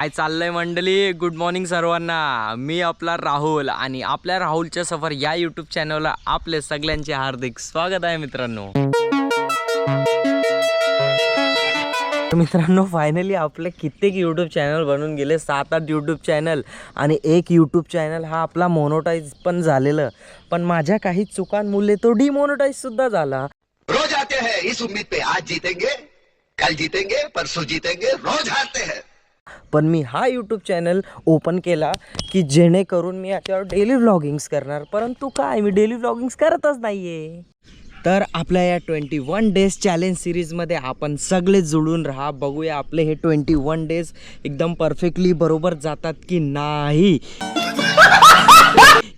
काय चाललंय मंडळी, गुड मॉर्निंग सर्वांना. मी आपला राहुल आणि आपल्या राहुलच्या सफर या यूट्यूब चॅनलला आपले सगळ्यांचे हार्दिक स्वागत आहे मित्रांनो. मित्रांनो फायनली आपले कित्येक यूट्यूब चॅनल बनून गेले, 7-8 यूट्यूब चॅनल आणि एक यूट्यूब चॅनल हा आपला मोनोटाईज पण झालेलं. पण माझ्या काही चुकांमुळे तो डिमोनोटाईज सुद्धा झाला. रोज आते हैं इस उम्मीद पे आज जीतेंगे, कल जीतेंगे, परसों जीतेंगे, रोज हारते हैं. पण मी हा यूट्यूब चॅनल ओपन केला की जेणेकरून मी याच्यावर डेली व्लॉगिंग्स करणार. परंतु काय, मी डेली व्लॉगिंग्स करतच नाही आहे. तर आपल्या या 21 डेज चॅलेंज सिरीजमध्ये आपण सगळे जुळून राहा. बघूया आपले हे 21 डेज एकदम परफेक्टली बरोबर जातात की नाही.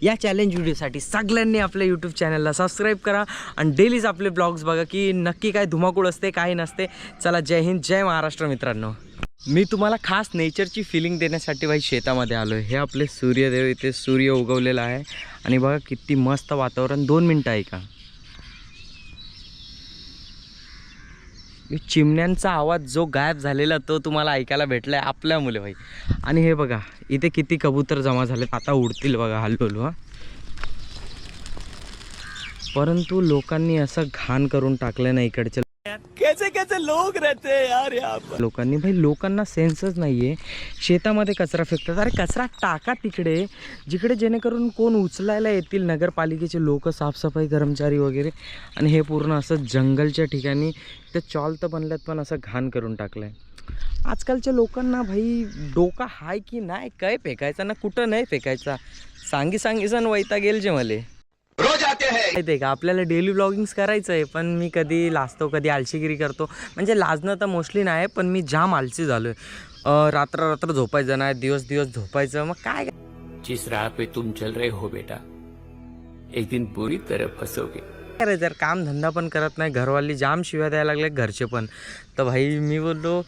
या चॅलेंज व्हिडिओसाठी सगळ्यांनी आपल्या यूट्यूब चॅनलला सबस्क्राईब करा आणि डेलीज आपले ब्लॉग्स बघा की नक्की काय धुमाकूळ असते काही नसते. चला, जय हिंद, जय महाराष्ट्र मित्रांनो. मी तुम्हाला खास नेचरची फिलिंग देण्यासाठी भाई शेतामध्ये आलो आहे. हे आपले सूर्यदेव, इथे सूर्य उगवलेला आहे आणि बघा किती मस्त वातावरण. 2 मिनटं आहे का, चिमण्यांचा आवाज जो गायब झालेला तो तुम्हाला ऐकायला भेटला आहे आपल्या मुले भाई. आणि हे बघा इथे किती कबूतर जमा झाले, आता उडतील बघा हलू. परंतु लोकांनी असं घाण करून टाकलं ना इकडच्या. कैसे लोग रहते हैं यार यहाँ पर. लोकांनी भाई, लोकांना सेन्सच नाहीये. शेतामध्ये कचरा फेकतात. अरे कचरा टाका तिकडे जिकडे जेणेकरून कोण उचलायला येतील, नगरपालिकेचे लोक, साफसफाई कर्मचारी वगैरे. आणि हे पूर्ण असं जंगलच्या ठिकाणी ते चॉल तर बनल्यात पण असं घाण करून टाकलंय. आजकालच्या लोकांना भाई डोका हाय की नाही, काय फेकायचा ना कुठं नाही फेकायचा. सांगी सण वैता गेल जे मले. रोज आते हैं. माहिती आहे का, आपल्याला डेली व्लॉगिंग्स करायचं आहे पण मी कधी लाजतो, कधी आळशीगिरी करतो. म्हणजे लाजणं तर मोस्टली नाही, पण मी जाम आळशी झालो आहे. रात्र झोपायचं नाही, दिवस झोपायचं. मग काय, जिस राह पे तुम चल रहे हो बेटा, एक दिन पूरी तरह फंसोगे. करायचं यार, काम धंदा पण करत नाही, घरवाली जाम शिव्या द्यायला लागले, घरचे पण. तर भाई मी बोललो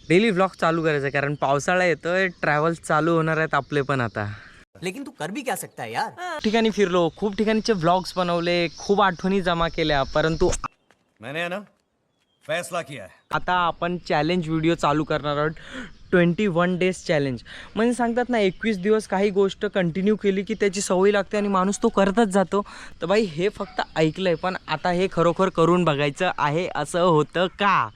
डेली व्लॉग चालू करायचं, कारण पावसाळा येतोय, ट्रॅव्हल्स चालू होणार आहेत आपले पण आता. लेकिन तू कर भी क्या सकता है यार. ठिकाणी फिरलो, खूप ठिकाणचे व्लॉग्स बनवले, खूप आठवणी जमा केल्या. परंतु मैंने है ना फैसला किया है. आता आपण चॅलेंज व्हिडिओ चालू करणार आहोत. 21 डेज चॅलेंज म्हणजे सांगतात ना, 21 दिवस काही गोष्ट कंटिन्यू केली की त्याची सवय लागते आणि माणूस तो करतच जातो. तर बाई हे फक्त ऐकलंय, पण आता हे खरोखर करून बघायचं आहे. असं होतं का?